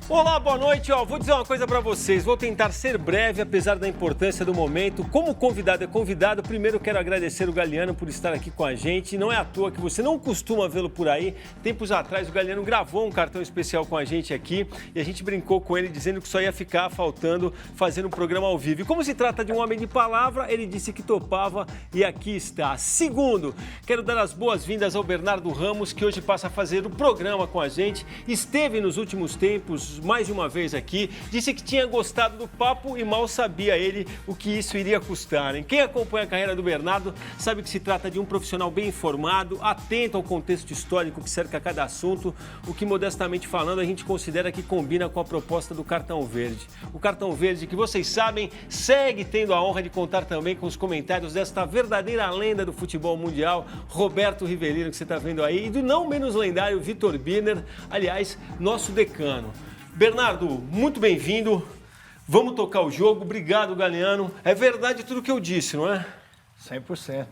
Olá, boa noite. Vou dizer uma coisa para vocês. Vou tentar ser breve, apesar da importância do momento. Como convidado é convidado, primeiro quero agradecer o Galiano por estar aqui com a gente. Não é à toa que você não costuma vê-lo por aí. Tempos atrás, o Galiano gravou um cartão especial com a gente aqui e a gente brincou com ele dizendo que só ia ficar faltando fazer um programa ao vivo. E como se trata de um homem de palavra, ele disse que topava e aqui está. Segundo, quero dar as boas-vindas ao Bernardo Ramos, que hoje passa a fazer o programa com a gente. Esteve nos últimos tempos mais de uma vez aqui, disse que tinha gostado do papo e mal sabia ele o que isso iria custar, hein? Quem acompanha a carreira do Bernardo sabe que se trata de um profissional bem informado, atento ao contexto histórico que cerca cada assunto, o que, modestamente falando, a gente considera que combina com a proposta do Cartão Verde. O Cartão Verde, que vocês sabem, segue tendo a honra de contar também com os comentários desta verdadeira lenda do futebol mundial, Roberto Rivelino, que você está vendo aí, e do não menos lendário Vitor Birner, aliás, nosso decano. Bernardo, muito bem-vindo. Vamos tocar o jogo. Obrigado, Galiano. É verdade tudo que eu disse, não é? 100%.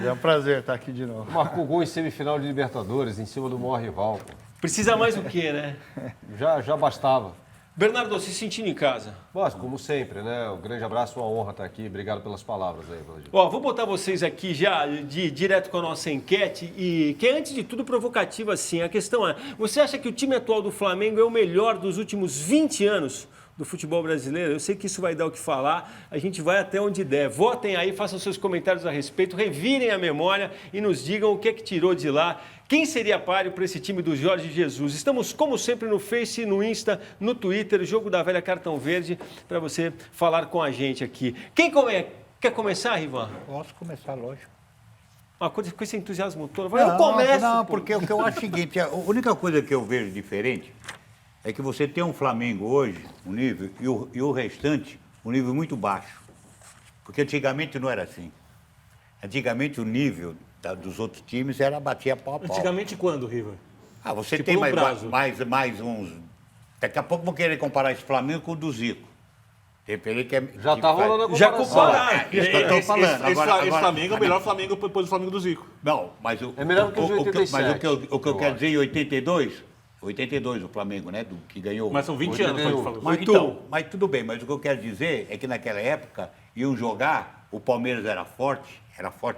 É um prazer estar aqui de novo. Marcou gol em semifinal de Libertadores, em cima do maior rival. Precisa mais do que, né? Já bastava. Bernardo, se sentindo em casa? Mas, como sempre, né? Um grande abraço, uma honra estar aqui. Obrigado pelas palavras aí, Valdir. Vou botar vocês aqui já direto com a nossa enquete, e que é, antes de tudo, provocativa, assim. A questão é, você acha que o time atual do Flamengo é o melhor dos últimos 20 anos do futebol brasileiro? Eu sei que isso vai dar o que falar, a gente vai até onde der. Votem aí, façam seus comentários a respeito, revirem a memória e nos digam o que é que tirou de lá. Quem seria páreo para esse time do Jorge Jesus? Estamos, como sempre, no Face, no Insta, no Twitter, Jogo da Velha Cartão Verde, para você falar com a gente aqui. Quem quer começar, Rivan? Posso começar, lógico. Uma coisa com esse entusiasmo todo. Eu começo. Não, porque o que eu acho é o seguinte, a única coisa que eu vejo diferente é que você tem um Flamengo hoje, um nível, e o restante, um nível muito baixo. Porque antigamente não era assim. Antigamente o nível dos outros times era batia pau a pau. Antigamente quando, Riva? Você tipo tem prazo. mais uns... Daqui a pouco vão querer comparar esse Flamengo com o do Zico. Já está rolando a comparação. Já compararam. Isso que eu estou falando. Esse Flamengo é o melhor Flamengo depois do Flamengo do Zico. Não, mas É melhor que o de 87. Mas o que eu quero dizer, em 82 o Flamengo, né, que ganhou... Mas são 20 anos, pode falar. Mas tudo bem, mas o que eu quero dizer é que naquela época iam jogar, o Palmeiras era forte,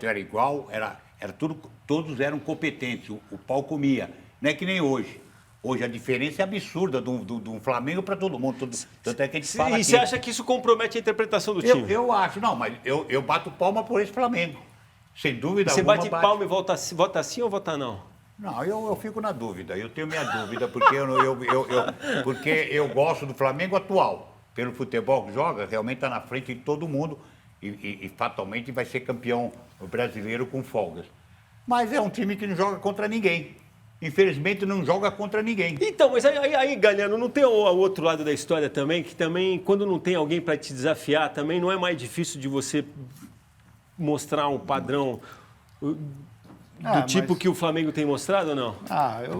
era igual, era tudo, todos eram competentes, o pau comia. Não é que nem hoje. Hoje a diferença é absurda de um Flamengo para todo mundo. Tanto é que a gente fala E você acha que isso compromete a interpretação do time? Eu acho, não, mas eu bato palma por esse Flamengo. Sem dúvida Você alguma. bate palma e vota sim ou vota não? Não, eu fico na dúvida. Eu tenho minha dúvida, porque eu gosto do Flamengo atual. Pelo futebol que joga, realmente está na frente de todo mundo e fatalmente vai ser campeão brasileiro com folgas. Mas é um time que não joga contra ninguém. Infelizmente não joga contra ninguém. Então, mas aí Galiano, não tem o outro lado da história também, que também, quando não tem alguém para te desafiar, também não é mais difícil de você mostrar um padrão do tipo que o Flamengo tem mostrado ou não?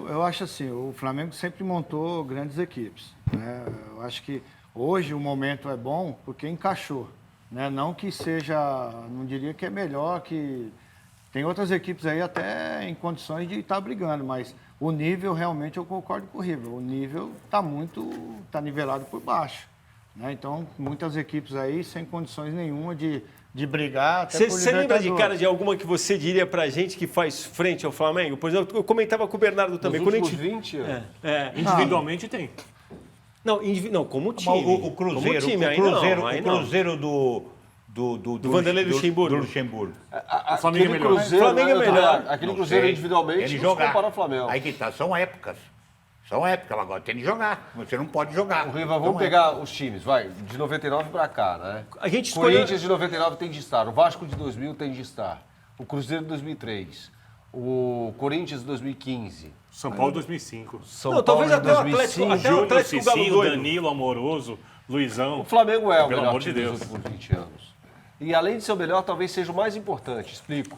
Eu acho assim, o Flamengo sempre montou grandes equipes, né? Eu acho que hoje o momento é bom porque encaixou, né? Não que seja, não diria que é melhor, que tem outras equipes aí até em condições de estar brigando, mas o nível realmente eu concordo com o River, o nível está nivelado por baixo, né? Então muitas equipes aí sem condições nenhuma de brigar. Você lembra de cara de alguma que você diria pra gente que faz frente ao Flamengo? Por exemplo, eu comentava com o Bernardo também. Nos últimos 20 anos. Individualmente tem. Não, como time. O Cruzeiro, como time, o Cruzeiro do Vanderlei Luxemburgo. Do Luxemburgo. O Flamengo é melhor. Flamengo é melhor. Aquele Cruzeiro individualmente Ele não jogar. se compara ao Flamengo. Aí que tá, são épocas. Agora tem de jogar. Você não pode jogar. O Riva, vamos pegar os times, vai, de 99 para cá, né? A gente escolheu... Corinthians de 99 tem de estar, o Vasco de 2000 tem de estar, o Cruzeiro de 2003, o Corinthians de 2015. São Paulo 2005. São Não, Paulo talvez de até o 2005. Atlético, Júnior, Galo Cicinho, doido. Danilo, Amoroso, Luizão. O Flamengo é o Pelo melhor amor de time Deus. dos últimos 20 anos. E além de ser o melhor, talvez seja o mais importante, explico.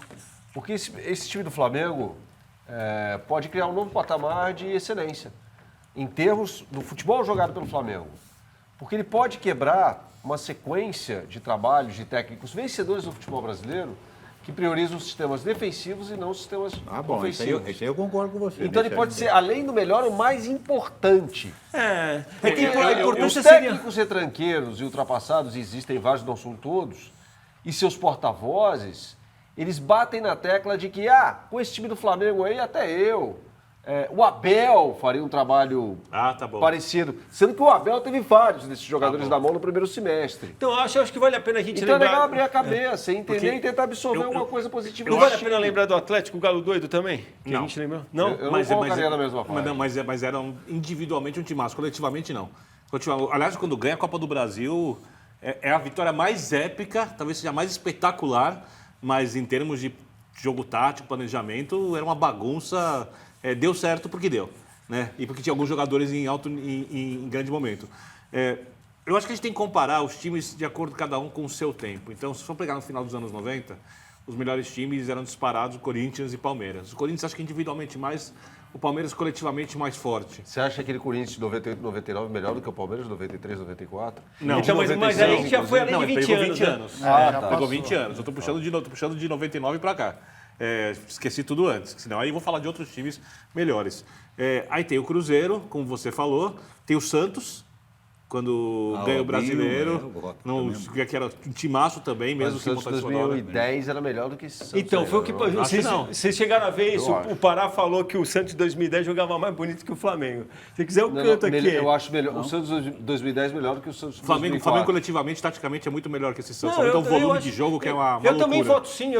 Porque esse time do Flamengo pode criar um novo patamar de excelência em termos do futebol jogado pelo Flamengo. Porque ele pode quebrar uma sequência de trabalhos de técnicos vencedores do futebol brasileiro que prioriza os sistemas defensivos e não os sistemas Ah, bom, isso ofensivos. aí eu concordo com você. Então ele nesse pode ser, aspecto. além do melhor, o mais importante. É que Porque a os importância seria... técnicos retranqueiros e ultrapassados, existem vários, não são todos, e seus porta-vozes, eles batem na tecla de que, com esse time do Flamengo aí, até eu. O Abel faria um trabalho Tá bom. parecido. Sendo que o Abel teve vários desses jogadores na mão no primeiro semestre. Então, eu acho que vale a pena a gente Então é lembrar... legal abrir a cabeça, entender Porque e tentar absorver alguma coisa positiva. Não do vale a time. pena lembrar do Atlético, o Galo Doido também? Que a Não. gente lembrou? Não? Eu não colocaria na mesma faixa. Mas eram individualmente um timaço, coletivamente não. Aliás, quando ganha a Copa do Brasil, é a vitória mais épica, talvez seja mais espetacular, mas em termos de jogo tático, planejamento, era uma bagunça. Deu certo porque deu, né? E porque tinha alguns jogadores em grande momento. Eu acho que a gente tem que comparar os times de acordo cada um com o seu tempo. Então, se for pegar no final dos anos 90, os melhores times eram disparados Corinthians e Palmeiras. O Corinthians acho que individualmente mais, o Palmeiras coletivamente mais forte. Você acha aquele Corinthians de 98, 99 melhor do que o Palmeiras de 93, 94? Não. Então, mas aí a gente já foi além de 20 pegou anos. 20 né? anos. já Pegou passou. 20 anos. Eu tô puxando de 99 para cá. Esqueci tudo antes, senão aí eu vou falar de outros times melhores. Aí tem o Cruzeiro, como você falou, tem o Santos, quando ganha o Brasileiro, que era um timaço também, mesmo Mas que o Santos botasse Sonora. 2010 era melhor do que esse Santos. Então, aí, foi o que... né? Acho que não. Vocês chegaram a ver isso, Eu o Pará falou que o Santos de 2010 jogava mais bonito que o Flamengo. Se quiser, eu Não, canto aqui. eu acho melhor. O Santos de 2010 melhor do que o Santos de O Flamengo 2004. coletivamente, taticamente, é muito melhor que esse Santos. Não, Então o volume acho- de jogo que é uma Eu loucura.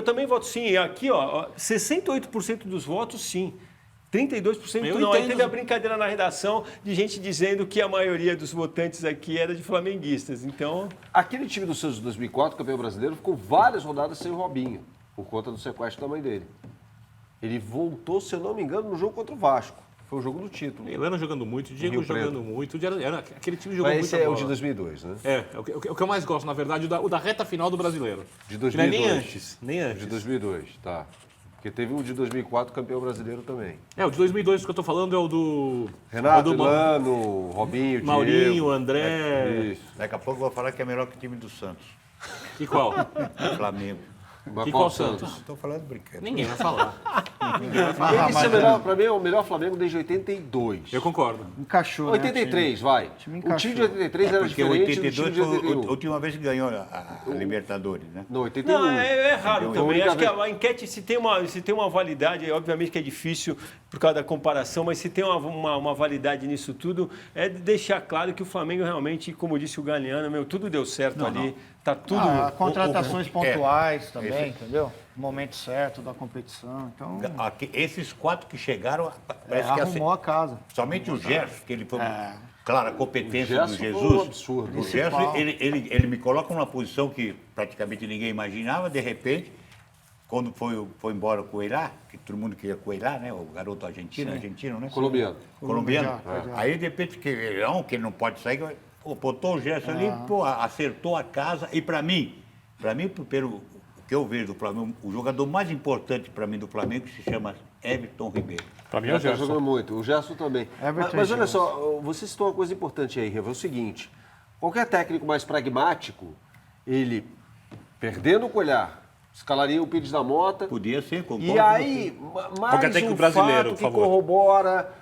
também voto sim. E aqui, ó, 68% dos votos, sim. 32% Eu não. Aí entendo. teve a brincadeira na redação de gente dizendo que a maioria dos votantes aqui era de flamenguistas. Então, Aquele time do Santos de 2004, campeão brasileiro, ficou várias rodadas sem o Robinho, por conta do sequestro da mãe dele. Ele voltou, se eu não me engano, no jogo contra o Vasco. Foi o jogo do título. Helena jogando muito, Diego Rio Preto. jogando muito. Aquele time jogou Mas muito esse é o de 2002, né? o que eu mais gosto, na verdade, o da reta final do Brasileiro. De Que não é 2002. nem antes, nem O antes. de 2002, tá. Porque teve o de 2004, campeão brasileiro também. O de 2002 que eu tô falando é o do... Renato, é o do Elano, Robinho, Maurinho, Diego. André... Isso. Daqui a pouco eu vou falar que é melhor que o time do Santos, E qual? o Flamengo. Mas E qual qual Santos? Estou falando brincando. Ninguém vai falar. Esse é o melhor, pra mim, é o melhor Flamengo desde 82. Eu concordo. Encaixou, né, 83, vai. time O encaixou. time de 83 era Porque diferente do 82 time de foi a 81. última vez que ganhou a Libertadores, né? Não, 81. não, é raro Foi a também. única Acho que vez. a enquete, se tem uma validade, obviamente que é difícil por causa da comparação, mas se tem uma validade nisso tudo, é deixar claro que o Flamengo realmente, como disse o Galeano, tudo deu certo ali. Tá tudo... Contratações pontuais também, entendeu? Momento certo da competição. Então, Esses 4 que chegaram, parece que arrumou a casa. somente o Gerson, que ele foi, claro, a competência O do Gerson foi um Jesus. absurdo. O Gerson, ele me coloca numa posição que praticamente ninguém imaginava, de repente, quando foi embora com o Eilá, que todo mundo queria com o Eilá, né? O garoto argentino, né? Colombiano. Colombiano. Já. Aí, de repente, que ele não pode sair, botou o Gerson ali, acertou a casa. E para mim, pelo que eu vejo do Flamengo, o jogador mais importante para mim do Flamengo se chama Everton Ribeiro. Pra mim é o Tá Gerson. jogando muito. O Gerson também. Everton Mas e olha Gerson. só, você citou uma coisa importante aí, Riva, é o seguinte. Qualquer técnico mais pragmático, ele, perdendo o colhar, escalaria o Pires da Mota. Podia ser, concordo. E aí, mais Qualquer técnico um brasileiro, fato por que favor. corrobora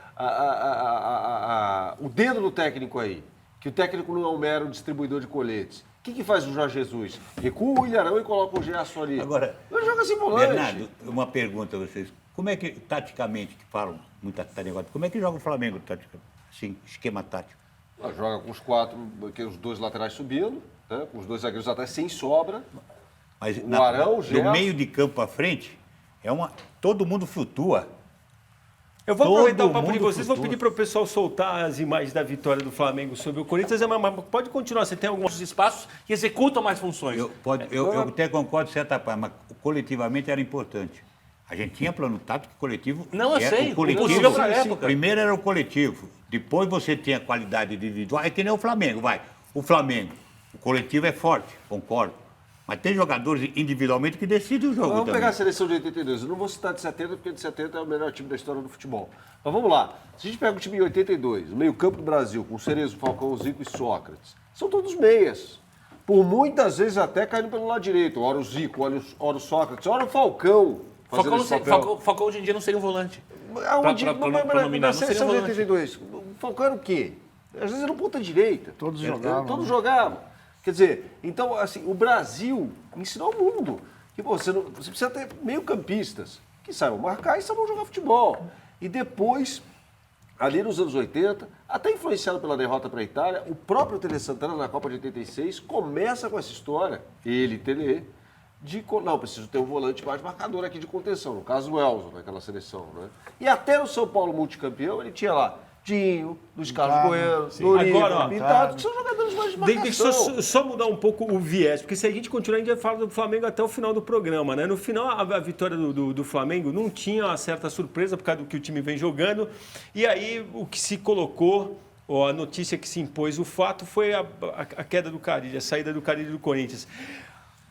o dedo do técnico aí. Que o técnico não é um mero distribuidor de coletes. O que faz o Jorge Jesus? Recua o Ilharão e coloca o Gerson ali. Agora, Não joga sem volante. Bernardo, uma pergunta a vocês. Como é que, taticamente, que falam muita negócio, como é que joga o Flamengo, taticamente? Assim, esquema tático. Joga com os 4, os 2 laterais subindo, né? Com os 2 zagueiros atrás sem sobra. Mas O Arão, o do Gerson. meio de campo à frente, todo mundo flutua. Eu vou Todo aproveitar o papo de mundo vocês, vou flutua. pedir para o pessoal soltar as imagens da vitória do Flamengo sobre o Corinthians, mas pode continuar, você tem alguma... Os espaços que executam mais funções. Eu até concordo de certa parte, mas coletivamente era importante. A gente tinha plano tático e coletivo. Não, eu sei, O coletivo, o possível pra época. Primeiro era o coletivo, depois você tinha qualidade individual. É que nem o Flamengo, vai. O Flamengo, o coletivo é forte, concordo. Mas tem jogadores individualmente que decidem o jogo Vamos também. pegar a seleção de 82. Eu não vou citar de 70, porque de 70 é o melhor time da história do futebol. Mas vamos lá. Se a gente pega o time de 82, o meio-campo do Brasil, com Cerezo, Falcão, Zico e Sócrates, são todos meias. Por muitas vezes até caindo pelo lado direito. Ora o Zico, ora o Sócrates, ora o Falcão. Falcão hoje em dia não seria um volante. Pra nominar, não seria um volante. 82. O Falcão era o quê? Às vezes era um ponta direita. Todos jogavam. Todos jogavam. Quer dizer, então, assim, o Brasil ensinou ao mundo que você precisa ter meio-campistas que saibam marcar e saibam jogar futebol. E depois, ali nos anos 80, até influenciado pela derrota para a Itália, o próprio Tele Santana, na Copa de 86, começa com essa história, Tele, não, preciso ter um volante mais marcador aqui de contenção, no caso do Elzo, naquela seleção. Né? E até o São Paulo multicampeão, ele tinha lá Dinho, Luiz Carlos Bueno, Dorival, Pintado, que são jogadores mais de marcação. Deixa eu só mudar um pouco o viés, porque se a gente continuar, a gente vai falar do Flamengo até o final do programa, né? No final, a vitória do Flamengo não tinha uma certa surpresa por causa do que o time vem jogando, e aí o que se colocou, ou a notícia que se impôs, o fato foi a queda do Carille, a saída do Carille do Corinthians.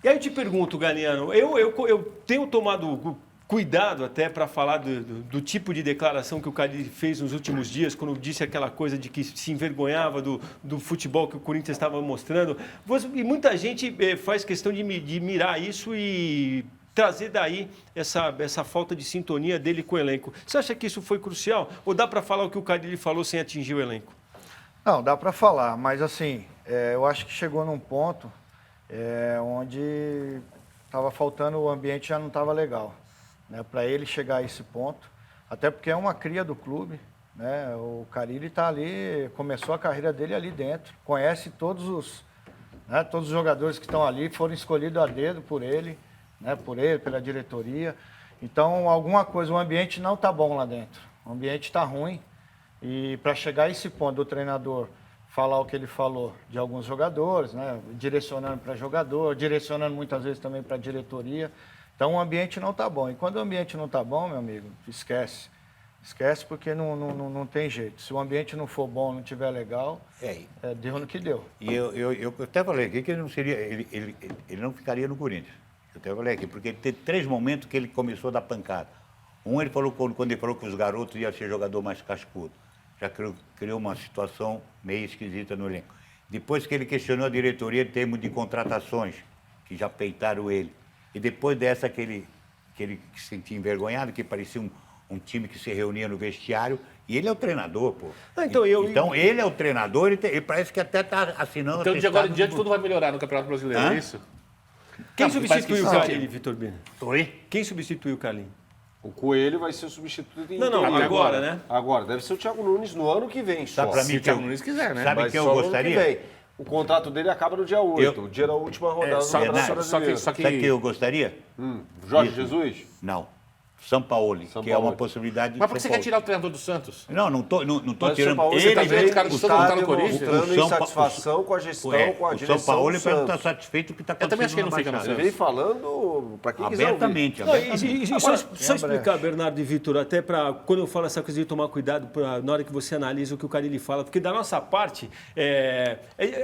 E aí eu te pergunto, Galiano, eu tenho tomado cuidado até para falar do tipo de declaração que o Carille fez nos últimos dias, quando disse aquela coisa de que se envergonhava do futebol que o Corinthians estava mostrando. E muita gente faz questão de mirar isso e trazer daí essa falta de sintonia dele com o elenco. Você acha que isso foi crucial? Ou dá para falar o que o Carille falou sem atingir o elenco? Não, dá para falar, mas assim, eu acho que chegou num ponto onde estava faltando, o ambiente já não estava legal. Né, para ele chegar a esse ponto, até porque é uma cria do clube, né, o Carille está ali, começou a carreira dele ali dentro, conhece todos os jogadores que estão ali, foram escolhidos a dedo por ele, né, pela diretoria. Então, alguma coisa, o ambiente não está bom lá dentro, o ambiente está ruim, e para chegar a esse ponto do treinador falar o que ele falou de alguns jogadores, né, direcionando para jogador, direcionando muitas vezes também para a diretoria. Então, o ambiente não está bom. E quando o ambiente não está bom, meu amigo, esquece. Esquece porque não tem jeito. Se o ambiente não for bom, não estiver legal, deu no que deu. E eu até falei aqui que ele não seria, ele não ficaria no Corinthians. Eu até falei aqui, porque ele teve 3 momentos que ele começou a dar pancada. Um, ele falou quando ele falou que os garotos iam ser jogador mais cascudo. Já criou uma situação meio esquisita no elenco. Depois que ele questionou a diretoria em termos de contratações, que já peitaram ele. E depois dessa que ele se sentia envergonhado, que parecia um time que se reunia no vestiário, e ele é o treinador, pô. Então ele é o treinador, ele parece que até está assinando... Então de agora em diante tudo vai melhorar no Campeonato Brasileiro, é isso? Quem substituiu o Carille, Vitor Bina? Oi? Quem substituiu o Carille? O Coelho vai ser o substituto em Não, agora, né? Agora, deve ser o Thiago Nunes no ano que vem só. Pra mim, se o Thiago Nunes quiser, né? Sabe que eu gostaria? O contrato dele acaba no dia 8, o dia da última rodada do Campeonato Brasileiro. Sabe que eu gostaria? Jorge Jesus? Não. Sampaoli, que é uma possibilidade de Mas por que você quer tirar o treinador do Santos? Não tô tirando. Você tá vendo os caras do Santos não tá no Corinthians? Mostrando insatisfação com a gestão, com a direção O Sampaoli do Santos. está satisfeito com o que está Eu também acho que ele acontecendo não fica no Você vem falando para quem quiser ouvir. abertamente. Só explicar, Bernardo e Vitor, até para quando eu falo essa coisa de tomar cuidado na hora que você analisa o que o Carille fala, porque da nossa parte é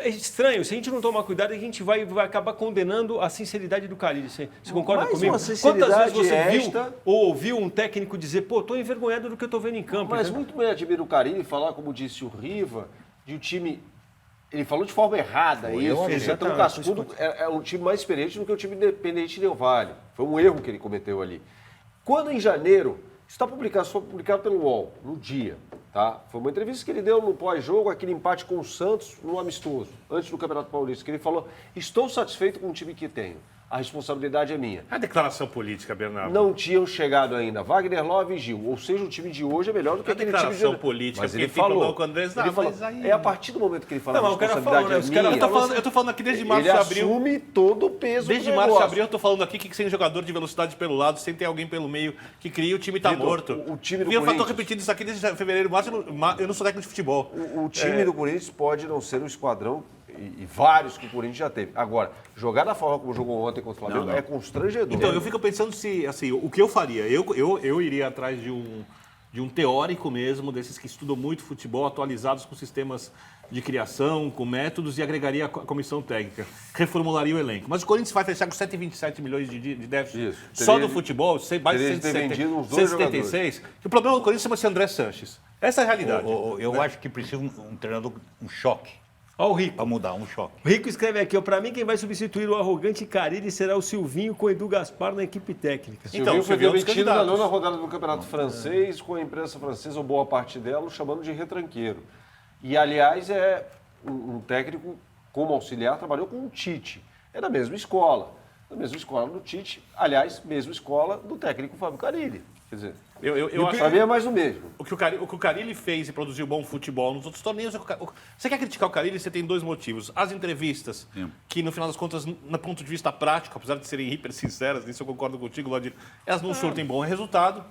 estranho. Se a gente não tomar cuidado, a gente vai acabar condenando a sinceridade do Carille. Você concorda Mas comigo? uma sinceridade Quantas vezes você esta... viu ou ouviu um técnico dizer, pô, tô envergonhado do que eu tô vendo em campo? Mas entendeu? muito bem admiro o Carille falar, como disse o Riva, de um time... Ele falou de forma errada isso. O Santana Cascudo é um time mais experiente do que o time Independente Del Valle. Foi um erro que ele cometeu ali. Quando em janeiro, isso está publicado, foi publicado pelo UOL, no dia, tá? Foi uma entrevista que ele deu no pós-jogo, aquele empate com o Santos no amistoso, antes do Campeonato Paulista, que ele falou, estou satisfeito com o time que tenho. A responsabilidade é minha. A declaração política, Bernardo. Não tinham chegado ainda Wagner Love e Gil. Ou seja, o time de hoje é melhor do que aquele time de... declaração política, mas ele porque falou falou com o Andrés, ele falou, mas aí... É a partir do momento que ele fala Não, a mas o cara responsabilidade falou, né? é minha... Eu tô falando aqui desde março ele e abril. assume todo o peso Desde do março e negócio. abril eu tô falando aqui que sem jogador de velocidade pelo lado, sem ter alguém pelo meio que cria, o time tá Vitor, morto. o time do eu tô Corinthians- repetindo isso aqui desde fevereiro, março, eu não sou técnico de futebol. O time do Corinthians pode não ser um esquadrão, e vários que o Corinthians já teve. Agora, jogar da forma como jogou ontem contra o Flamengo é constrangedor. Então, eu fico pensando se, assim, o que eu faria? Eu iria atrás de um teórico mesmo, desses que estudam muito futebol, atualizados com sistemas de criação, com métodos, e agregaria a comissão técnica. Reformularia o elenco. Mas o Corinthians vai fechar com 127 milhões de déficit Isso. só Teria- do futebol, mais de teria de ter vendido uns dois 176. O problema do Corinthians chama-se André Sanches. Essa é a realidade. Eu acho que precisa um treinador, um choque. Olha o Rico. Para mudar um choque. O Rico escreve aqui, para mim quem vai substituir o arrogante Carille será o Silvinho com Edu Gaspar na equipe técnica. Então, foi Silvinho é um dos demitido na candidatos. nona rodada do Campeonato Francês, com a imprensa francesa, ou boa parte dela, o chamando de retranqueiro. E, aliás, é um técnico como auxiliar, trabalhou com o Tite. É da mesma escola. Da mesma escola do Tite, aliás, mesma escola do técnico Fábio Carille. Quer dizer, Eu acho para mim é mais do mesmo. o que o Carille fez e produziu bom futebol nos outros torneios. Você quer criticar o Carille, você tem dois motivos. As entrevistas, que no final das contas, no ponto de vista prático, apesar de serem hiper sinceras, nisso eu concordo contigo, Valdir, elas não surtem bom resultado.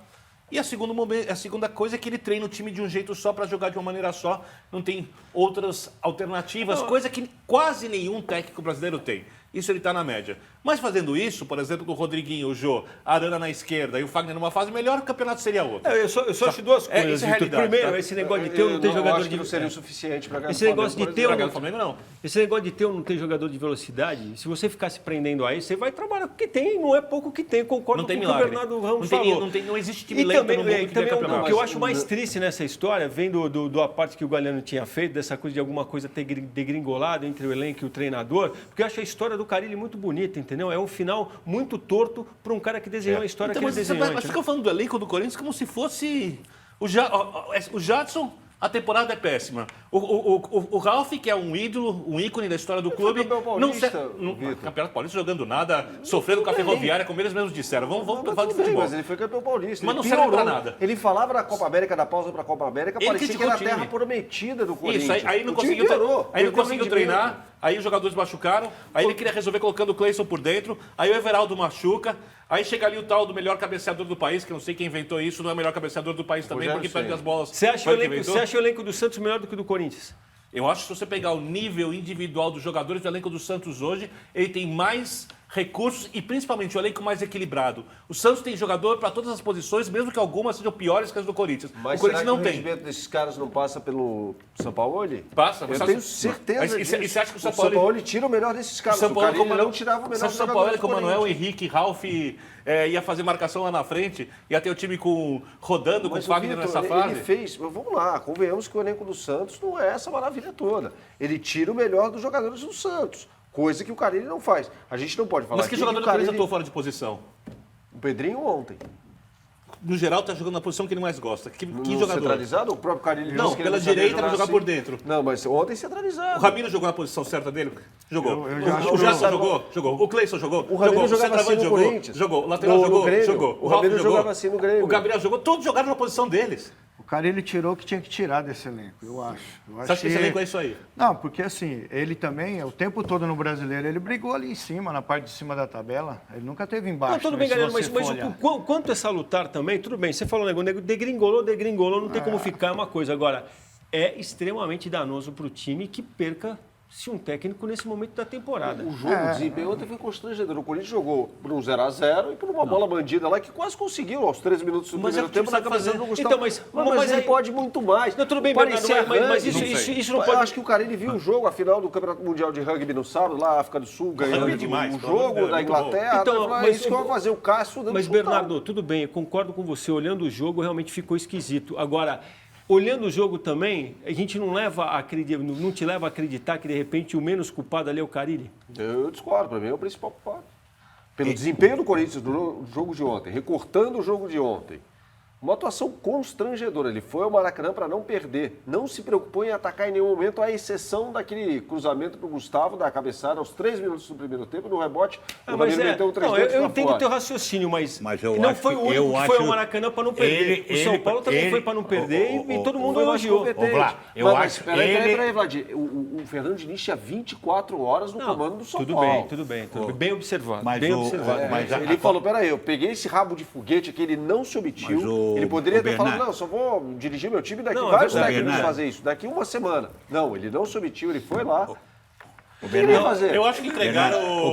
E a segunda coisa é que ele treina o time de um jeito só para jogar de uma maneira só, não tem outras alternativas, coisa que quase nenhum técnico brasileiro tem. Isso ele está na média. Mas fazendo isso, por exemplo, com o Rodriguinho, o Jô, a Arana na esquerda e o Fagner numa fase melhor, o campeonato seria outro. Eu só acho duas coisas, isso é Vitor. realidade, Primeiro, tá? esse negócio de ter ou não ter jogador acho que de... não seria o suficiente para ganhar Esse o negócio de Flamengo, por ter exemplo. ou Pra não... ganhar o Flamengo, não. Esse negócio de ter ou não ter jogador de velocidade, se você ficar se prendendo a isso, você vai trabalhar com o que tem, não é pouco que tem. Concordo Não tem com o que o milagre. Bernardo Ramos Não tem- falou. não existe time E lento também, no mundo que também ganha campeonato. o que eu acho mais triste nessa história, vendo do a parte que o Galhardo tinha feito, dessa coisa de alguma coisa ter degringolado entre o elenco e o treinador, porque eu acho a história do Carille muito bonita, entendeu? É um final muito torto para um cara que desenhou a história Então, que mas ele você desenhou. fica falando do elenco do Corinthians como se fosse o Jadson. A temporada é péssima. O Ralf, que é um ídolo, um ícone da história do clube, campeão paulista, não Vitor. Campeonato Paulista jogando nada, sofrendo com a Ferroviária, como eles mesmos disseram. Vamos falar de Tudo bem, futebol. mas ele foi campeão paulista. Mas ele não serve pra piorou. nada. Ele falava da Copa América, da pausa para a Copa América, Ele parecia que criticou era a o time. terra prometida do Corinthians. Isso, aí não O time conseguiu, piorou, aí não perdeu conseguiu rendimento. treinar, aí os jogadores machucaram, aí ele queria resolver colocando o Cleison por dentro, aí o Everaldo machuca, aí chega ali o tal do melhor cabeceador do país, que eu não sei quem inventou isso, não é o melhor cabeceador do país também, Rogério porque perde Ceni. as bolas. Você acha, Foi ele que inventou? o elenco do Santos melhor do que o do Corinthians? Eu acho que se você pegar o nível individual dos jogadores do elenco do Santos hoje, ele tem mais recursos e principalmente o elenco mais equilibrado. O Santos tem jogador para todas as posições, mesmo que algumas sejam piores que as do Corinthians. Mas o Corinthians será não que o tem. rendimento desses caras não passa pelo São Paulo? Passa, Eu mas tenho sabe- certeza Mas disso. e você acha que o São São Paulo... Paulo tira o melhor desses caras. São O Paulo, Carille como não tirava o melhor São dos Paulo, jogadores do como Manuel, Corinthians. Henrique, Ralf, ia fazer marcação lá na frente, ia ter o time rodando com o Mas Fagner Vitor, nessa fase. ele fez... Vamos lá, convenhamos que o elenco do Santos não é essa maravilha toda. Ele tira o melhor dos jogadores do Santos, coisa que o Carille não faz. A gente não pode falar Mas que aqui jogador o do Corinthians Carille... atuou fora de posição? O Pedrinho ontem. No geral, tá jogando na posição que ele mais gosta. Que No jogador? centralizado, o próprio Carille Não, disse que ele pela sabia direita, vai jogar assim. por dentro. Não, mas ontem O centralizado. Ramiro jogou na posição certa dele? Jogou. Eu já acho O que Jadson não. jogou? Jogou. O Cleison jogou? O Ramiro jogou. jogava centroavante assim no jogou? Corinthians. Jogou. O lateral No jogou? Grêmio. Jogou. O Ralf Ramiro jogou? jogava assim no Grêmio. O Gabriel jogou. Todos jogaram na posição deles. O Carille tirou o que tinha que tirar desse elenco, eu acho. Você acha que esse elenco é isso aí? Não, porque assim, ele também, o tempo todo no Brasileiro, ele brigou ali em cima, na parte de cima da tabela. Ele nunca teve embaixo. Não, tudo né, bem, se galera, você mas for olhar. o quanto é salutar também, tudo bem. Você falou, nego, degringolou, não tem como ficar, é uma coisa. Agora, é extremamente danoso para o time que perca se um técnico nesse momento da temporada. O jogo, o desempenho ontem foi constrangedor. O Corinthians jogou por um 0x0 e por uma bola bandida lá que quase conseguiu aos 13 minutos do Mas é primeiro o que o tempo time na sabe cabeça fazer. do Gustavo. Então, mas ele aí- pode muito mais. Não, tudo bem, Parecia Bernardo, mas rugby. isso não pode... Eu acho que o Carille viu o jogo, a final do Campeonato Mundial de Rugby no sábado, lá na África do Sul, ganhando Rugby é demais, o pelo amor de jogo Deus, da é muito bom. Inglaterra. Então, Então, mas isso que eu vou fazer o Cássio dando Mas, chutão. Bernardo, tudo bem, eu concordo com você. Olhando o jogo, realmente ficou esquisito. Agora, olhando o jogo também, a gente não te leva a acreditar que, de repente, o menos culpado ali é o Carille? Eu discordo, para mim é o principal culpado. Pelo desempenho do Corinthians no jogo de ontem, recortando o jogo de ontem. Uma atuação constrangedora. Ele foi ao Maracanã para não perder. Não se preocupou em atacar em nenhum momento, à exceção daquele cruzamento para o Gustavo, da cabeçada, aos 3 minutos do primeiro tempo, no rebote. O Ramiro meteu um 3 não, dedos eu pra entendo fora. o teu raciocínio, mas eu não acho foi o que- único eu que foi ao acho- Maracanã para não perder. o São Paulo também foi para não perder e todo mundo Foi mais elogiou. competente. Ô, Vlad, eu Mas acho peraí, ele- Vladir. O Fernando Diniz tinha 24 horas no comando do São Tudo Paulo. bem, tudo bem. Bem observado, Mas bem o- observado. mas Ele falou, peraí, eu peguei esse rabo de foguete aqui, ele não se omitiu. Mas o- Ele poderia o ter falado, Bernardo- não, só vou dirigir meu time daqui Não, é vários verdade. técnicos Bernardo- fazer isso, daqui uma semana. Não, ele não se omitiu, ele foi lá. O O que ele ia Bernardo- fazer? Eu acho que entregaram Bernardo,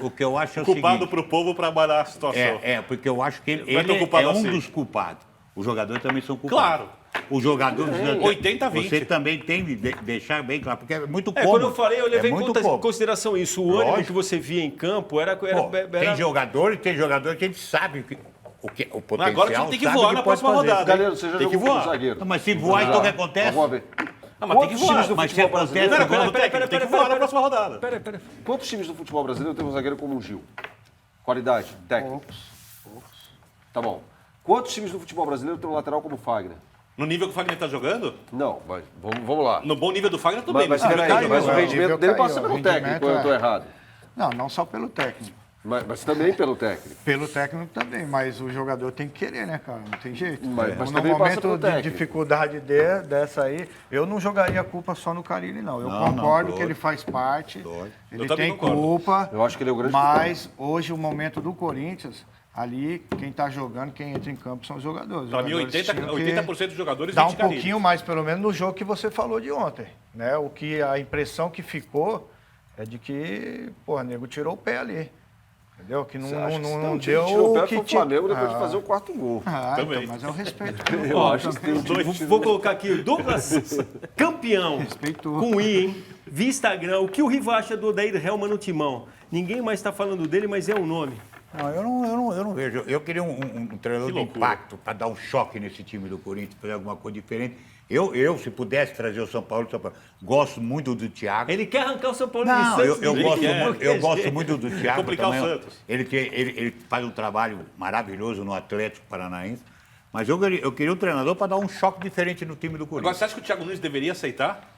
o que eu acho é o culpado seguinte, para o povo para abalar a situação. porque eu acho que ele Vai ter culpado é um assim. dos culpados. Os jogadores também são culpados. Claro. Os jogadores... 80-20. Você também tem de deixar bem claro, porque é muito É, cômodo. quando eu falei, eu levei é em muito cômodo. consideração isso. O ânimo Lógico. que você via em campo era Pô, era- tem jogador que a gente sabe o potencial. Agora o time tem que sabe voar o na pode próxima fazer. rodada. Galera, você já Tem que jogou como voar. zagueiro? Não, mas se voar, então o que acontece? Vamos ver. Ah, mas tem que Quantos voar. times do Mas futebol se acontece brasileiro... Não, pera, tem que voar na próxima rodada. Quantos times do futebol brasileiro tem um zagueiro como o Gil? Qualidade, técnica. Tá bom. Quantos times do futebol brasileiro tem um lateral como o Fagner? No nível que o Fagner tá jogando? Não, mas vamos lá. No bom nível do Fagner também. Mas nesse nível peraí, que tá mas o jogando. rendimento nível dele caiu, passa o pelo rendimento técnico, ou eu tô errado? Não só pelo técnico. Mas também pelo técnico. Pelo técnico também, mas o jogador tem que querer, né, cara? Não tem jeito. Mas No também passa pelo momento de técnico. dificuldade dessa aí, eu não jogaria a culpa só no Carille, não. Eu Não, concordo não, que ele faz parte, Lógico. Eu ele também tem concordo. culpa, Eu acho que ele é o grande mas hoje o momento do Corinthians, ali, quem tá jogando, quem entra em campo são os jogadores. Pra mim, Os jogadores tinham que 80% dos jogadores dá um vêm de Carille. pouquinho mais, pelo menos, no jogo que você falou de ontem. Né? A impressão que ficou é de que, porra, nego tirou o pé ali. Entendeu? Que não, Você acha que se tem não um time deu que tirou o pé o que foi o Flamengo depois de fazer o quarto gol. Também. Então, mas é o respeito. Eu acho que tem um time Vou colocar aqui o Douglas, campeão, Respeitou. com I, hein? Via Instagram. O que o Riva acha do Odair Helman no timão? Ninguém mais está falando dele, mas é um nome. Não, eu não vejo. Eu queria um treinador de impacto para dar um choque nesse time do Corinthians, fazer alguma coisa diferente. Eu, se pudesse trazer o São Paulo, gosto muito do Thiago. Ele quer arrancar o São Paulo Não, de Santos. eu gosto muito do Thiago. Complicar o também. Santos. Ele faz um trabalho maravilhoso no Atlético Paranaense. Mas eu queria um treinador para dar um choque diferente no time do Agora, Corinthians. você acha que o Thiago Nunes deveria aceitar?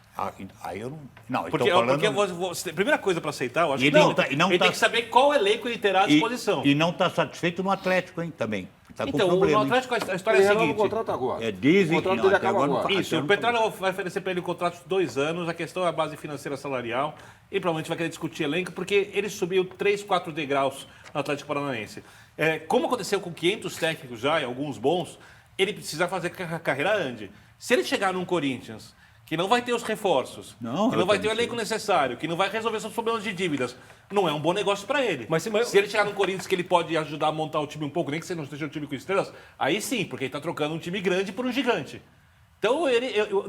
Aí eu não. Não, eu Porque, estou falando. a primeira coisa para aceitar, eu acho E que ele não. não tá- e não ele tá- tem que saber qual elenco ele terá à disposição. E não está satisfeito no Atlético, hein, também. Está com Então, problema. no hein? Atlético a história é a Ele renova o seguinte. contrato agora. Dizem o contrato que dele até acaba agora não agora. tá. Isso, o Petróleo vai oferecer para ele um contrato de 2 anos, a questão é a base financeira salarial, e provavelmente vai querer discutir elenco, porque ele subiu 3, 4 degraus no Atlético Paranaense. Como aconteceu com 500 técnicos já, e alguns bons, ele precisa fazer que a carreira ande. Se ele chegar num Corinthians, que não vai ter os reforços, Não, que não eu vai ter o também elenco necessário, que não vai resolver seus problemas de dívidas, não é um bom negócio para ele. Mas se ele chegar num Corinthians que ele pode ajudar a montar o time um pouco, nem que você não esteja um time com estrelas, aí sim, porque ele está trocando um time grande por um gigante. Então,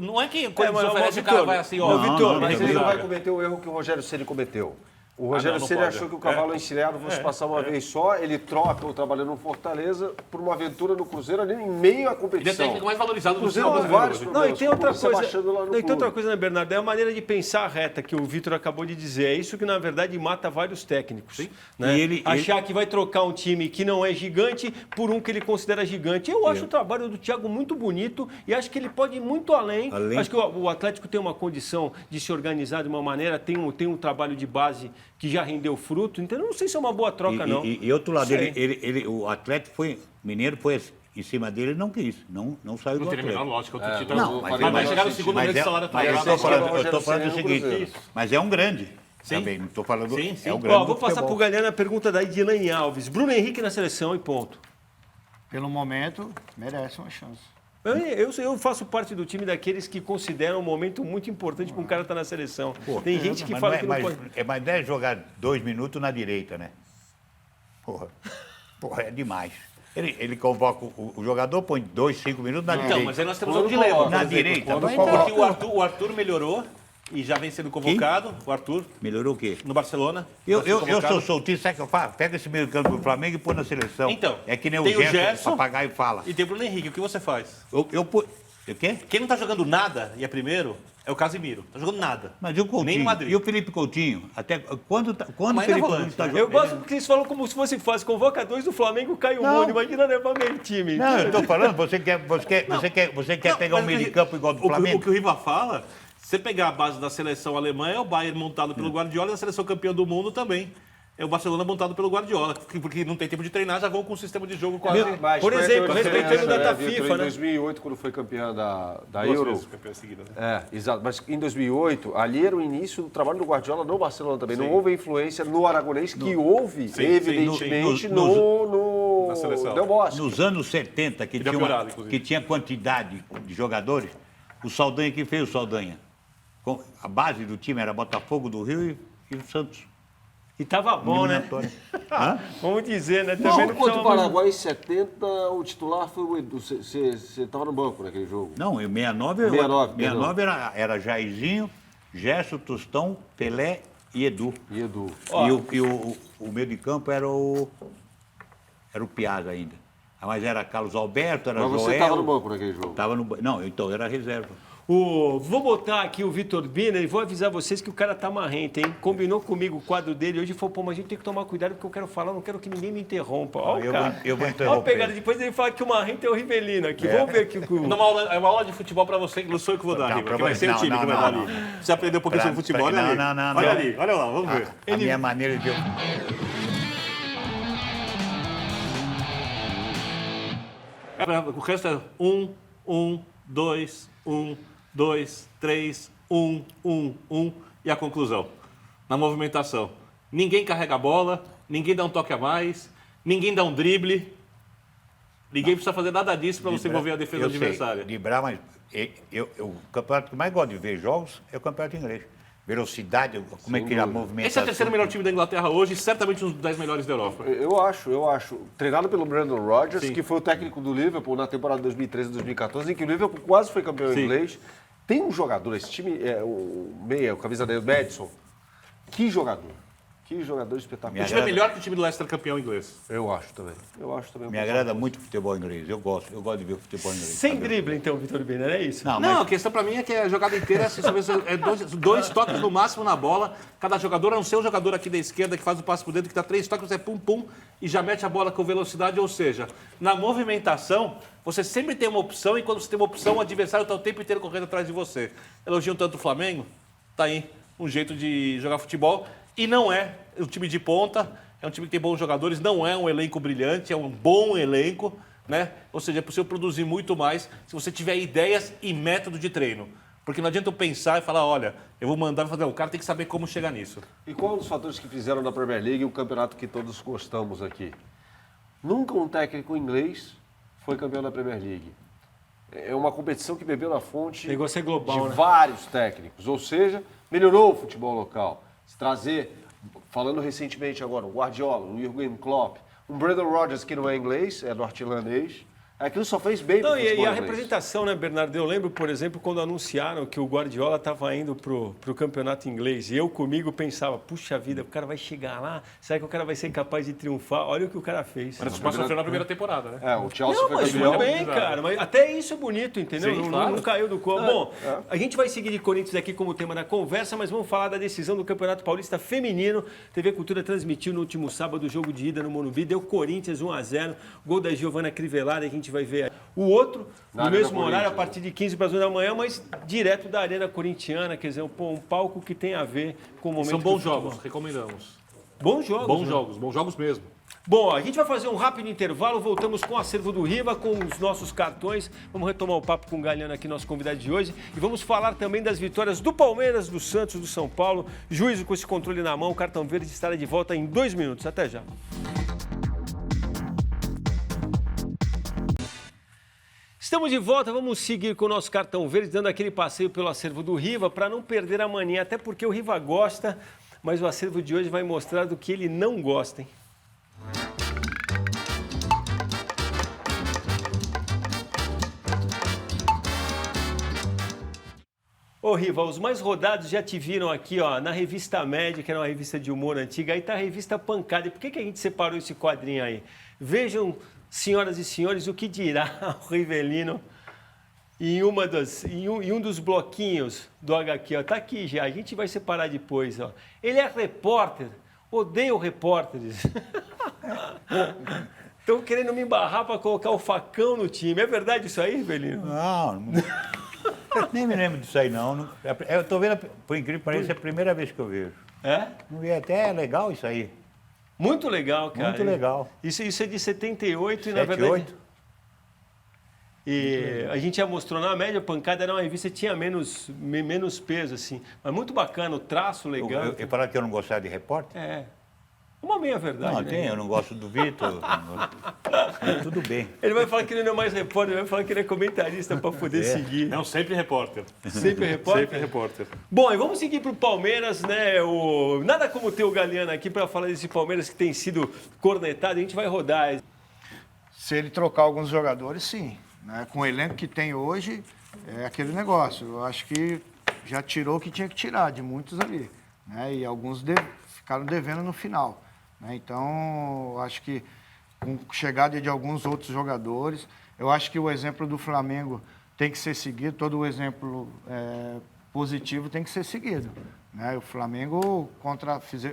não é que o Corinthians mas, oferece, o Vitor, cara vai assim, ó... Vitor, Mas ele não vai vai cometer o erro que o Rogério Ceni cometeu. O Rogério não Ceni pode. achou que o cavalo encilhado fosse passar uma vez só, ele troca o trabalhando no Fortaleza por uma aventura no Cruzeiro ali em meio à Ele é o competição. técnico mais valorizado do Cruzeiro futebol tem brasileiro. vários hoje. Não, e tem outra Você coisa. baixando lá no Não, e tem clube. outra coisa, né, Bernardo? É a maneira de pensar reta que o Vitor acabou de dizer. É isso que, na verdade, mata vários técnicos. Né? E Achar que vai trocar um time que não é gigante por um que ele considera gigante. Eu acho o trabalho do Thiago muito bonito e acho que ele pode ir muito além. Acho que o Atlético tem uma condição de se organizar de uma maneira, tem um trabalho de base que já rendeu fruto. Então, eu não sei se é uma boa troca, não. E outro lado, Sei. o Atlético foi. Mineiro foi em cima dele, ele não quis. Não saiu Não do tem a menor Atlético. lógica. Outro título. Não, mas vai chegar no segundo mês de salário mas atual. eu estou falando, Rogério eu tô falando o Ceni no seguinte, Cruzeiro. mas é um grande. Sim. Também, não estou falando. Sim, sim. É um grande. Ó, vou do passar para o futebol. Galhardo a pergunta da Edilane Alves. Bruno Henrique na seleção e ponto. Pelo momento, merece uma chance. Eu faço parte do time daqueles que consideram um momento muito importante para um cara estar na seleção. Pô, Tem gente que mas fala não é, que não mas, pode. mas deve jogar 2 minutos na direita, né? Porra, é demais. Ele convoca o jogador, põe 2, 5 minutos na Então, direita. mas aí nós temos Quando um dilema. coloca, Na por exemplo, direita. quando Vai coloca- entrar. Porque o Arthur melhorou e já vem sendo convocado. O Arthur, Melhorou o quê? no Barcelona. Eu vai ser convocado. sou solteiro, sabe o que eu faço? Pega esse meio campo do Flamengo e põe na seleção. Então, é que nem o tem o Gerson, Gerson papagaio fala. E tem o Bruno Henrique. O que você faz? O quê? Quem não tá jogando nada e é primeiro é o Casimiro. Tá jogando nada. Mas e o Coutinho? Nem no Madrid. E o Felipe Coutinho? Até quando o Mas Felipe ainda é Coutinho volante, está né? jogando? Eu gosto porque eles falam como se fosse fácil. Convoca 2 do Flamengo, cai o Não. mundo. Imagina levar meio time. Não, eu estou falando, você quer pegar um Mas meio de campo igual do o Flamengo? que o Riva fala, se você pegar a base da seleção alemã, é o Bayern montado pelo Guardiola e a seleção campeã do mundo também. É o Barcelona montado pelo Guardiola, porque não tem tempo de treinar, já vão com um sistema de jogo quase... Mas Por foi exemplo, a respeitando diferença, o data Vitor, FIFA, em né? 2008, quando foi campeã da Duas Euro. vezes campeã seguida, né? Exato. Mas em 2008, ali era o início do trabalho do Guardiola no Barcelona também. Não houve influência no Aragonês, que houve, sim, evidentemente, sim. no Na seleção. Del Bosque. Nos anos 70, já piorado, inclusive. que tinha quantidade de jogadores, o Saldanha, quem fez o Saldanha? A base do time era Botafogo do Rio e o Santos. E tava bom, né? Eliminatória. Hã? Vamos dizer, né? Não, Também não contra o precisava- Paraguai em 70, o titular foi o Edu. Você estava no banco naquele jogo. Não, em 69, 69, era Jairzinho, Gerson, Tostão, Pelé e Edu. E Edu. E o meio de campo era o Piazza ainda. Mas era Carlos Alberto, era Mas Joel. você estava no banco naquele jogo. Não, então era reserva. Vou botar aqui o Vitor Biner e vou avisar vocês que o cara tá marrento, hein? Combinou comigo o quadro dele hoje e falou, pô, mas a gente tem que tomar cuidado porque eu quero falar, não quero que ninguém me interrompa. Ó, Eu vou Olha a interromper. pegada, depois ele fala que o marrento é o Rivelino aqui. Vamos ver aqui o que o... É uma aula de futebol pra você, que não sou eu que vou dar, Não, Riva, que vai ser o não, time não, que vai não, dar não. ali. Você aprendeu um pouquinho sobre futebol, olha ali. Não. Olha ali, olha lá, vamos ver. A minha maneira de... O resto é 1, 2, 1, 2, 3, 1, e a conclusão. Na movimentação. Ninguém carrega a bola, ninguém dá um toque a mais, ninguém dá um drible. Ninguém precisa fazer nada disso para você envolver a defesa eu adversária. Sei, driblar, mas o campeonato que mais gosto de ver jogos é o campeonato inglês. Velocidade, como é que ele movimenta. Esse é o terceiro melhor time da Inglaterra hoje, certamente um dos 10 melhores da Europa. Eu acho. Treinado pelo Brendan Rodgers, Sim. que foi o técnico do Liverpool na temporada 2013 e 2014, em que o Liverpool quase foi campeão Sim. inglês. Tem um jogador, esse time, o camisa dele, Madison. Que jogador espetacular. O time é melhor que o time do Leicester campeão inglês. Eu acho também. Me agrada muito o futebol inglês. Eu gosto de ver o futebol inglês. Sem drible, então, Vitor Biner, é isso? Não, Não, mas a questão pra mim é que a jogada inteira é assim, é dois toques no máximo na bola. Cada jogador, a não ser o jogador aqui da esquerda que faz o passe por dentro, que dá 3 toques, é pum, e já mete a bola com velocidade. Ou seja, na movimentação, você sempre tem uma opção e quando você tem uma opção, o adversário está o tempo inteiro correndo atrás de você. Elogiam tanto o Flamengo, tá aí um jeito de jogar futebol. E não é um time de ponta, é um time que tem bons jogadores, não é um elenco brilhante, é um bom elenco, né? Ou seja, é possível produzir muito mais se você tiver ideias e método de treino. Porque não adianta eu pensar e falar, olha, eu vou mandar fazer. O cara tem que saber como chegar nisso. E qual é um dos fatores que fizeram da Premier League o campeonato que todos gostamos aqui? Nunca um técnico inglês foi campeão da Premier League. É uma competição que bebeu na fonte Negócio é global, de né? vários técnicos. Ou seja, melhorou o futebol local. Se trazer, falando recentemente agora, o Guardiola, o Jürgen Klopp, um Brendan Rodgers que não é inglês, é norte-irlandês, aquilo só fez bem para o Não, futebol e a inglês. representação, né, Bernardo? Eu lembro, por exemplo, quando anunciaram que o Guardiola estava indo pro campeonato inglês. E eu comigo pensava, puxa vida, o cara vai chegar lá, será que o cara vai ser capaz de triunfar? Olha o que o cara fez. Mas isso sofreu na primeira temporada, né? O Chelsea Não, foi mas campeão. tudo bem, cara. Mas até isso é bonito, entendeu? Sim, não, claro. não caiu do colo. Bom, a gente vai seguir de Corinthians aqui como tema da conversa, mas vamos falar da decisão do Campeonato Paulista Feminino. TV Cultura transmitiu no último sábado o jogo de ida no Morumbi. Deu Corinthians 1-0. Gol da Giovana Crivellari, a gente vai ver aí. O outro, Na no Arena mesmo horário, a Corinthians, partir de 15 para as 1 da manhã, mas direto da Arena Corintiana. Quer dizer, um palco que tem a ver com o momento São bons do futebol. jogos, recomendamos. Bons jogos. Bons jogos mesmo. Bom, a gente vai fazer um rápido intervalo, voltamos com o acervo do Riva, com os nossos cartões. Vamos retomar o papo com o Galeano aqui, nosso convidado de hoje. E vamos falar também das vitórias do Palmeiras, do Santos, do São Paulo. Juízo com esse controle na mão, o cartão verde estará de volta em 2 minutos. Até já. Estamos de volta, vamos seguir com o nosso cartão verde, dando aquele passeio pelo acervo do Riva para não perder a mania, até porque o Riva gosta, mas o acervo de hoje vai mostrar do que ele não gosta, hein? Ô Riva, os mais rodados já te viram aqui, ó, na revista Média, que era uma revista de humor antiga, aí tá a revista Pancada. E por que a gente separou esse quadrinho aí? Vejam, senhoras e senhores, o que dirá o Rivelino em um dos bloquinhos do HQ. Ó, tá aqui já, a gente vai separar depois. Ó. Ele é repórter, odeio repórteres. Estão querendo me embarrar para colocar o facão no time. É verdade isso aí, Rivelino? Não, nem me lembro disso aí, não. Eu tô vendo, por incrível que pareça, é a primeira vez que eu vejo. É? Não vi, até é legal isso aí. Muito legal, cara. Muito legal. Isso é de 78 e, na 78? verdade... E a gente já mostrou na Média, a Pancada era uma revista que tinha menos peso, assim. Mas muito bacana, o traço legal. Eu falar que eu não gostava de repórter? É. Uma meia verdade, Não, né? tem, eu não gosto do Vitor. Tudo bem. Ele vai falar que ele não é mais repórter, ele vai falar que ele é comentarista para poder seguir. Não, sempre repórter. Sempre repórter? Sempre repórter. Bom, e vamos seguir para o Palmeiras, né? Nada como ter o Galeano aqui para falar desse Palmeiras que tem sido cornetado, a gente vai rodar. Se ele trocar alguns jogadores, sim. Né? Com o elenco que tem hoje, é aquele negócio. Eu acho que já tirou o que tinha que tirar de muitos ali. Né? E alguns ficaram devendo no final. Né? Então, eu acho que com chegada de alguns outros jogadores, eu acho que o exemplo do Flamengo tem que ser seguido, todo o exemplo positivo tem que ser seguido. Né? O Flamengo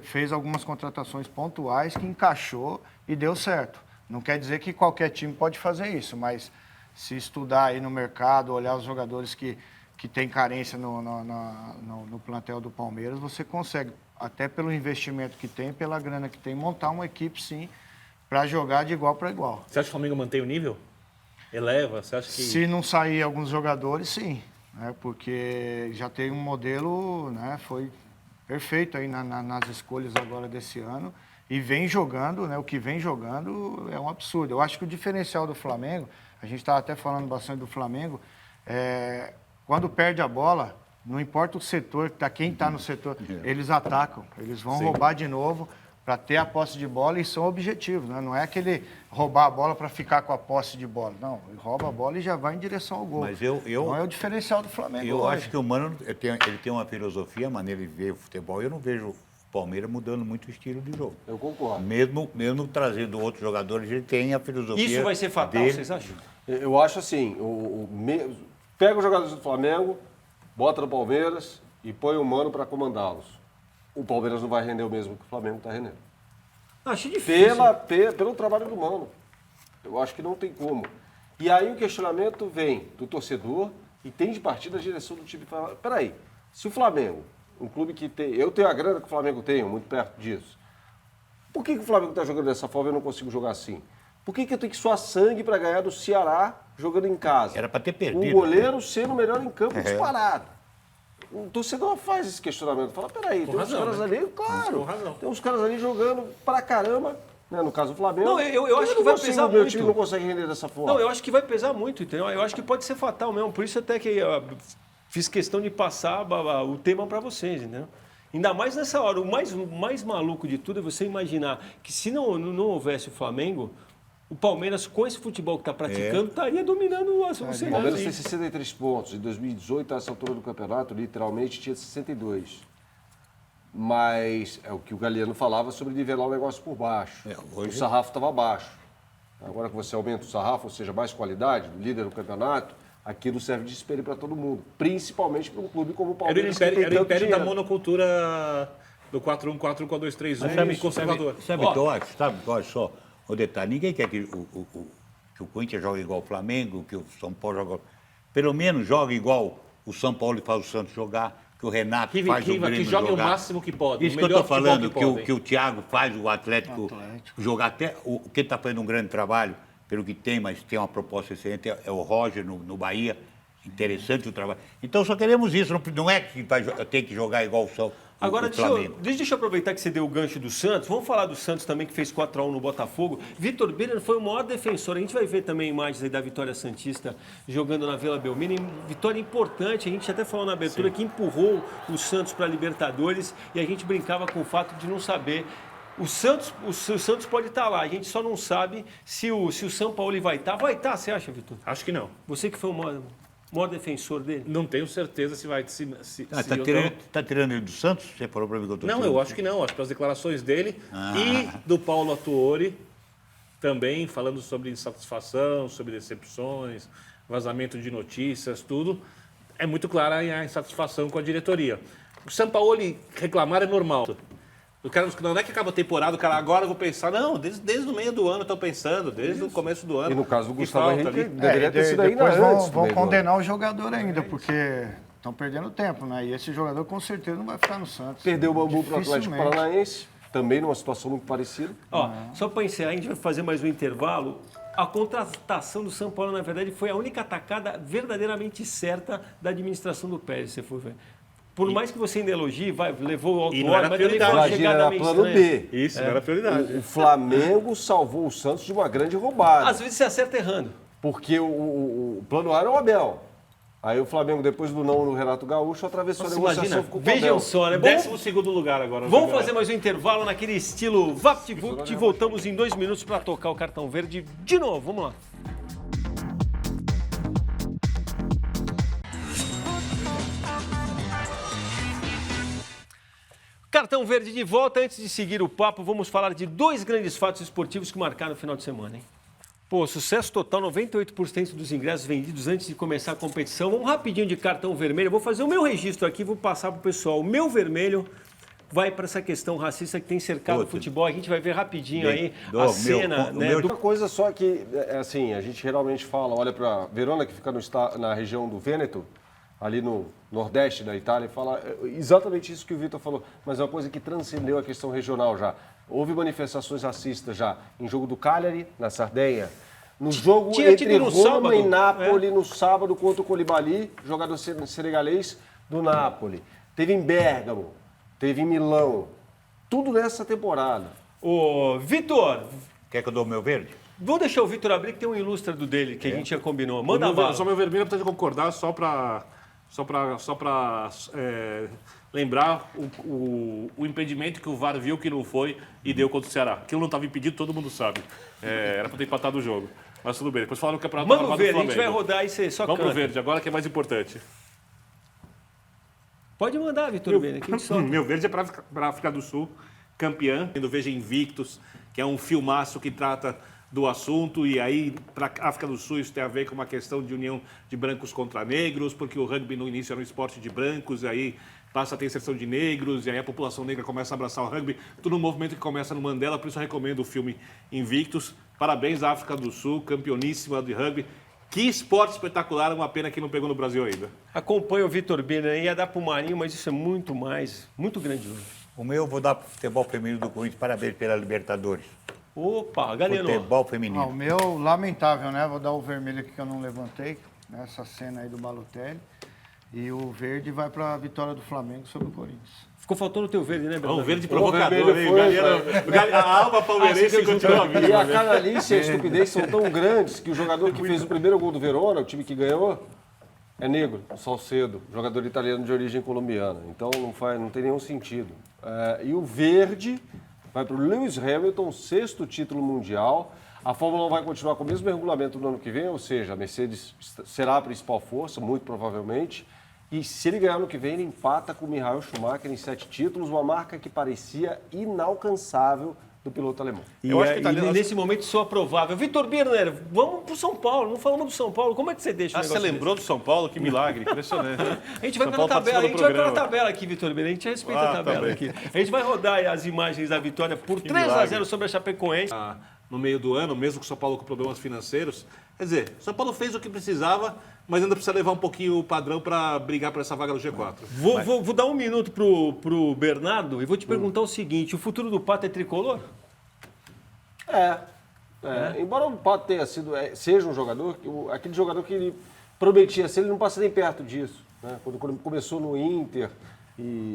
fez algumas contratações pontuais que encaixou e deu certo. Não quer dizer que qualquer time pode fazer isso, mas se estudar aí no mercado, olhar os jogadores que tem carência no plantel do Palmeiras, você consegue, até pelo investimento que tem, pela grana que tem, montar uma equipe, sim, para jogar de igual para igual. Você acha que o Flamengo mantém o nível? Eleva? Você acha que... Se não sair alguns jogadores, sim. Né? Porque já tem um modelo, né? Foi perfeito aí nas escolhas agora desse ano. E vem jogando, né? O que vem jogando é um absurdo. Eu acho que o diferencial do Flamengo, a gente estava até falando bastante do Flamengo, quando perde a bola, não importa o setor, quem está no setor, eles atacam, eles vão roubar de novo para ter a posse de bola e são objetivos, né? Não é aquele roubar a bola para ficar com a posse de bola, não, ele rouba a bola e já vai em direção ao gol. Mas não é o diferencial do Flamengo. Eu hoje. acho que o Mano ele tem uma filosofia, a maneira de ver o futebol, eu não vejo o Palmeiras mudando muito o estilo de jogo. Eu concordo. Mesmo trazendo outros jogadores, ele tem a filosofia. Isso vai ser fatal, dele. vocês acham? Eu acho assim, pega os jogadores do Flamengo, bota no Palmeiras e põe o Mano para comandá-los. O Palmeiras não vai render o mesmo que o Flamengo está rendendo. Acho difícil. Pelo trabalho do Mano. Eu acho que não tem como. E aí o questionamento vem do torcedor e tem de partir da direção do time. Peraí, se o Flamengo, um clube que tem... Eu tenho a grana que o Flamengo tem, muito perto disso. Por que o Flamengo está jogando dessa forma e eu não consigo jogar assim? Por que eu tenho que suar sangue para ganhar do Ceará jogando em casa? Era para ter perdido. O goleiro sendo o melhor em campo disparado. O torcedor faz esse questionamento. Fala, peraí, tem uns caras ali... Claro, tem uns caras ali jogando pra caramba, né? No caso do Flamengo. Não, eu acho que vai pesar muito. Meu time não consegue render dessa forma. Não, eu acho que vai pesar muito, entendeu? Eu acho que pode ser fatal mesmo. Por isso até que fiz questão de passar o tema para vocês, entendeu? Ainda mais nessa hora. O mais maluco de tudo é você imaginar que se não houvesse o Flamengo, o Palmeiras, com esse futebol que está praticando, estaria dominando o cenário. O Palmeiras tem 63 pontos. Em 2018, a essa altura do campeonato, literalmente, tinha 62. Mas é o que o Galiano falava sobre nivelar o negócio por baixo. O sarrafo estava baixo. Agora que você aumenta o sarrafo, ou seja, mais qualidade, líder do campeonato, aquilo serve de espelho para todo mundo. Principalmente para um clube como o Palmeiras. Era o império da monocultura do 4-1-4 com 2-3-1 conservador. Sabe o que eu acho? Sabe o que eu acho só? O detalhe, ninguém quer que o Corinthians jogue igual o Flamengo, que o São Paulo joga... Pelo menos joga igual o São Paulo faz o Santos jogar, que o Renato faz o Grêmio que jogue jogar. o máximo que pode. Isso que eu estou falando, que o Thiago faz o Atlético jogar até... Quem está fazendo um grande trabalho, pelo que tem, mas tem uma proposta excelente, é o Roger no Bahia. Interessante o trabalho. Então só queremos isso, não é que tem que jogar igual o Flamengo. Agora, deixa eu aproveitar que você deu o gancho do Santos. Vamos falar do Santos também, que fez 4-1 no Botafogo. Vitor Birner foi o maior defensor. A gente vai ver também imagens aí da Vitória Santista jogando na Vila Belmiro. Vitória importante. A gente até falou na abertura que empurrou o Santos para a Libertadores e a gente brincava com o fato de não saber. O Santos pode estar lá. A gente só não sabe se o São Paulo vai estar. Vai estar, você acha, Vitor? Acho que não. Você que foi o maior defensor dele? Não tenho certeza se vai... Está tirando ele do Santos? Você falou para mim que eu estou tirando? Não, eu acho que não. Acho que as declarações dele e do Paulo Atuori, também falando sobre insatisfação, sobre decepções, vazamento de notícias, tudo, é muito clara a insatisfação com a diretoria. O Sampaoli reclamar é normal. O cara não é que acaba a temporada, o cara agora eu vou pensar. Não, desde o meio do ano estão pensando, desde o começo do ano. E no caso do Gustavo Henrique, deveria ter sido ainda depois antes. Vão condenar o jogador ainda, porque estão perdendo tempo, né? E esse jogador com certeza não vai ficar no Santos. Perdeu o Bambu para o Atlético Paranaense, também numa situação muito parecida. Ó, só para encerrar, a gente vai fazer mais um intervalo. A contratação do São Paulo, na verdade, foi a única atacada verdadeiramente certa da administração do Pérez, se você for ver. Por mais que você ainda elogie, levou o alto hora, mas ele A chegada era plano B. Isso, era a prioridade. O Flamengo salvou o Santos de uma grande roubada. Às vezes você acerta errando. Porque o plano A era o Abel. Aí o Flamengo, depois do não no Renato Gaúcho, atravessou a negociação com o Abel. Vejam só, né? 12º lugar agora. Vamos fazer mais um intervalo naquele estilo VaptVupt e voltamos em 2 minutos para tocar o cartão verde de novo. Vamos lá. Cartão verde de volta. Antes de seguir o papo, vamos falar de 2 grandes fatos esportivos que marcaram o final de semana, hein? Pô, sucesso total, 98% dos ingressos vendidos antes de começar a competição. Vamos rapidinho de cartão vermelho. Eu vou fazer o meu registro aqui, vou passar para o pessoal. O meu vermelho vai para essa questão racista que tem cercado o futebol. A gente vai ver rapidinho aí a cena. Uma coisa só que, assim, a gente geralmente fala, olha para Verona, que fica na região do Vêneto, ali no nordeste da Itália, e fala exatamente isso que o Vitor falou, mas é uma coisa que transcendeu a questão regional já. Houve manifestações racistas já em jogo do Cagliari, na Sardenha, no jogo entre Roma e Nápoles, no sábado contra o Koulibaly, jogador senegalês do Nápoles. Teve em Bérgamo, teve em Milão, tudo nessa temporada. Ô, Vitor, Quer que eu dou o meu verde? vou deixar o Vitor abrir, que tem um ilustrado dele, que a gente já combinou. Manda bala. Só meu vermelho precisa concordar, só para lembrar o impedimento que o VAR viu que não foi e deu contra o Ceará. Aquilo não estava impedido, todo mundo sabe. Era para ter empatado o jogo. Mas tudo bem, depois falaram que o campeonato Manda o verde, a gente vai rodar e você só Vamos canta. pro verde, agora que é mais importante. Pode mandar, Vitor Bene, aqui só. Meu verde é para a África do Sul, campeã. Eu vejo Invictus, que é um filmaço que trata do assunto, e aí para a África do Sul isso tem a ver com uma questão de união de brancos contra negros, porque o rugby no início era um esporte de brancos, e aí passa a ter inserção de negros, e aí a população negra começa a abraçar o rugby. Tudo um movimento que começa no Mandela, por isso eu recomendo o filme Invictus. Parabéns à África do Sul, campeoníssima de rugby. Que esporte espetacular, uma pena que não pegou no Brasil ainda. Acompanha o Vitor Bene, ia dar para o Marinho, mas isso é muito mais, muito grandioso. O meu eu vou dar para o futebol feminino do Corinthians. Parabéns pela Libertadores. Opa, Galeno. Futebol Ah, feminino. o meu, lamentável, né? Vou dar o vermelho aqui que eu não levantei, né? Essa cena aí do Balotelli. E o verde vai para a vitória do Flamengo sobre o Corinthians. Ficou faltando o teu verde, né, Bernardo? O verde provocador, vermelho hein? foi, A alma palmeirense continua viva. E a canalice e a estupidez são tão grandes que o jogador que fez o primeiro gol do Verona, o time que ganhou, é negro, o Salcedo, jogador italiano de origem colombiana. Então não tem nenhum sentido. E o verde vai para o Lewis Hamilton, 6º título mundial. A Fórmula 1 vai continuar com o mesmo regulamento no ano que vem, ou seja, a Mercedes será a principal força, muito provavelmente. E se ele ganhar no que vem, ele empata com o Michael Schumacher em 7 títulos, uma marca que parecia inalcançável do piloto alemão. E, Eu acho que italiano- nesse momento sou aprovável. Vitor Birner, vamos pro São Paulo. Não falamos do São Paulo. Como é que você deixa o Você negócio lembrou do São Paulo? Que milagre, impressionante. desse? A gente vai São pela Paulo tabela, a participou gente do vai pela programa. tabela aqui, Vitor Birner. A gente respeita a Ah, tabela tá aqui. A gente vai rodar aí as imagens da vitória por 3-0 milagre. sobre a Chapecoense. No meio do ano, mesmo com o São Paulo com problemas financeiros. Quer dizer, o São Paulo fez o que precisava, mas ainda precisa levar um pouquinho o padrão para brigar por essa vaga do G4. Vou dar um minuto pro Bernardo e vou te perguntar o seguinte: o futuro do Pato é tricolor? Embora o Pato seja um jogador, aquele jogador que ele prometia ser, ele não passa nem perto disso. Né? Quando começou no Inter,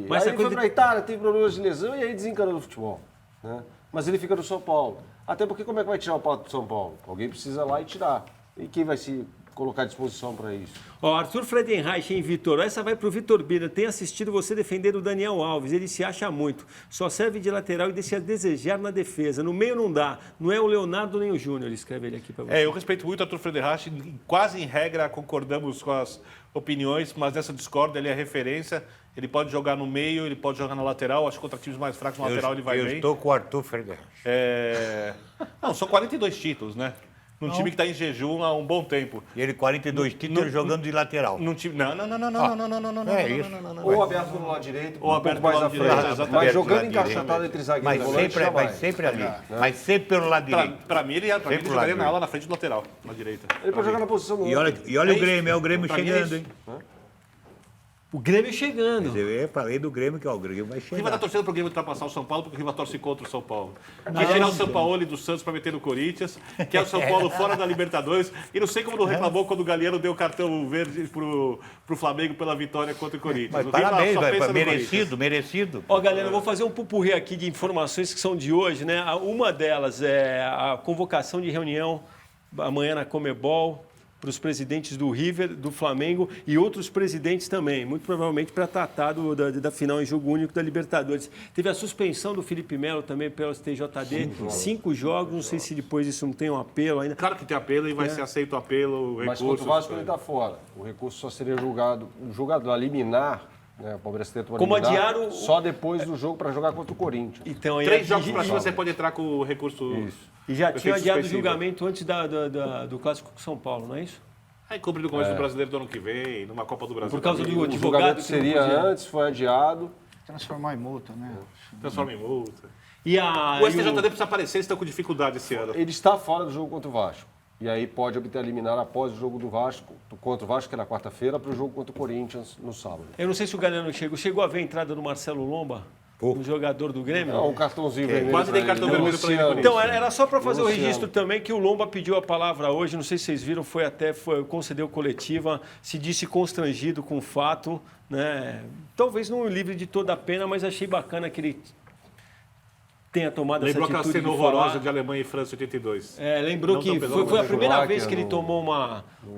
Mas aí a ele coisa foi para a Itália, teve problemas de lesão e aí desencanou no futebol. Né? Mas ele fica no São Paulo. Até porque como é que vai tirar o Pato do São Paulo? Alguém precisa lá e tirar. E quem vai se colocar à disposição para isso? Ó, Arthur Friedenreich, hein, Vitor? Essa vai pro Vitor Bira. Tem assistido você defender o Daniel Alves. Ele se acha muito. Só serve de lateral e deixa a desejar na defesa. No meio não dá. Não é o Leonardo nem o Júnior. Ele escreve ele aqui para você. Eu respeito muito o Arthur Friedenreich, quase em regra concordamos com as opiniões, mas nessa discorda ele é referência. Ele pode jogar no meio, ele pode jogar na lateral. Acho que contra times mais fracos, na lateral ele vai eu bem. estou com o Arthur Fernandes. Não, são 42 títulos, né? Num time que está em jejum há um bom tempo. E ele 42 títulos jogando de lateral. Num time... Não. É isso. Ou aberto pelo lado direito, Ou aberto mais pelo à lado frente. direito, exatamente. Mas jogando Aberto pelo lado encaixotado entre zagueiro e Mas volante, sempre, já vai vai. sempre ali. Mas sempre pelo lado direito. Para mim, ele Sempre jogaria lado na ala na frente do lateral, na direita. Ele pode jogar na posição do E olha o Grêmio, é o Grêmio Pra mim é chegando, isso. hein? O Grêmio chegando. Eu falei do Grêmio, que ó, o Grêmio vai Quem vai chegar. estar torcendo para o Grêmio ultrapassar o São Paulo, porque o Riva torce contra o São Paulo. Quer tirar o São Paulo e do Santos para meter no Corinthians, quer o São Paulo fora da Libertadores, e não sei como não reclamou quando o Galeano deu o cartão verde pro Flamengo pela vitória contra o Corinthians. Mas O Riva parabéns, só pensa no merecido, merecido. Ó, galera, eu vou fazer um pupurri aqui de informações que são de hoje, né? Uma delas é a convocação de reunião amanhã na Comebol para os presidentes do River, do Flamengo e outros presidentes também, muito provavelmente para tratar da final em jogo único da Libertadores. Teve a suspensão do Felipe Melo também pelo STJD, 5 jogos, não sei se depois isso não tem um apelo ainda. Claro que tem apelo e vai ser aceito o apelo, o Mas recurso. contra o Vasco ele está fora. O recurso só seria julgado a liminar Né? O Palmeiras tenta Como eliminar adiaram só depois do jogo para jogar contra o Corinthians. Então, 3 jogos pra cima você pode entrar com o recurso. Isso. E já tinha adiado o suspensivo. julgamento antes do Clássico com São Paulo, não é isso? Aí cumpre no começo do Brasileiro do ano que vem, numa Copa do Brasil. Por causa também. do O advogado julgamento que não seria podia. antes, foi adiado. Transformar em multa, né? Transforma em multa. E a, O e STJD precisa aparecer, eles estão com dificuldade esse ano. Ele está fora do jogo contra o Vasco. E aí pode obter a liminar após o jogo do Vasco, contra o Vasco, que é na quarta-feira, para o jogo contra o Corinthians no sábado. Eu não sei se o Galeno chegou a ver a entrada do Marcelo Lomba, um jogador do Grêmio? Não, um cartãozinho vermelho. Quase tem pra cartão ele. vermelho pra ele. Luciano. Então, era só para fazer o Luciano. registro também que o Lomba pediu a palavra hoje, não sei se vocês viram, concedeu coletiva, se disse constrangido com o fato, né? Talvez não livre de toda a pena, mas achei bacana que ele tenha tomado Lembrou essa aquela atitude cena de horrorosa falar. de Alemanha e França 82. Lembrou Não que tão pesado, foi a mas primeira Eslováquia, vez que ele tomou um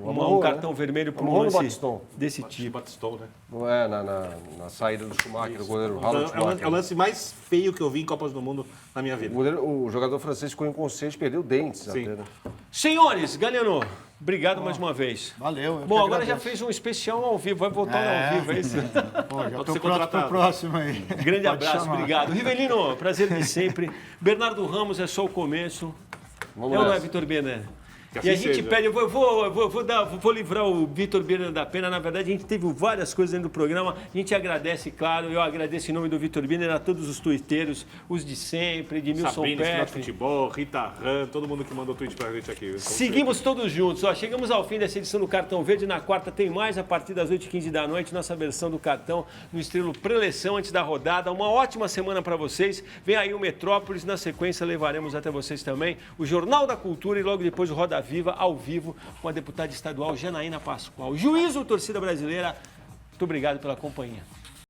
Amorro, cartão vermelho por um Amorro no lance Batistão. desse tipo. Batistão, né? Não é na saída do Schumacher, o goleiro Ronald É o Schumacher. lance mais feio que eu vi em Copas do Mundo na minha vida. O jogador francês ficou inconsciente, perdeu dentes. Sim. Até, né? Senhores, Galeno, obrigado mais uma vez. Valeu. eu Bom, que agora já agradeço. fez um especial ao vivo, vai voltar ao vivo, é isso? Pô, já Pode estou ser pronto contratado. para o próximo aí. Grande Pode abraço, chamar. obrigado. Rivelino, prazer de sempre. Bernardo Ramos é só o começo. Vamos É ou não é, nessa. Vitor Birner? Que E assim a gente seja. pede, eu vou livrar o Vitor Birner da pena. Na verdade, a gente teve várias coisas dentro do programa. A gente agradece, claro, eu agradeço em nome do Vitor Birner a todos os tuiteiros, os de sempre, Edmilson Sabrina, Final de Petri. Futebol, Rita Ram, todo mundo que mandou tweet pra gente aqui. Então, Seguimos todos juntos. Ó, chegamos ao fim dessa edição do Cartão Verde. Na quarta tem mais, a partir das 8h15 da noite, nossa versão do cartão no estilo preleção antes da rodada. Uma ótima semana para vocês. Vem aí o Metrópolis. Na sequência, levaremos até vocês também o Jornal da Cultura e logo depois o Roda Viva, ao vivo, com a deputada estadual Janaína Pascoal. Juízo, torcida brasileira. Muito obrigado pela companhia.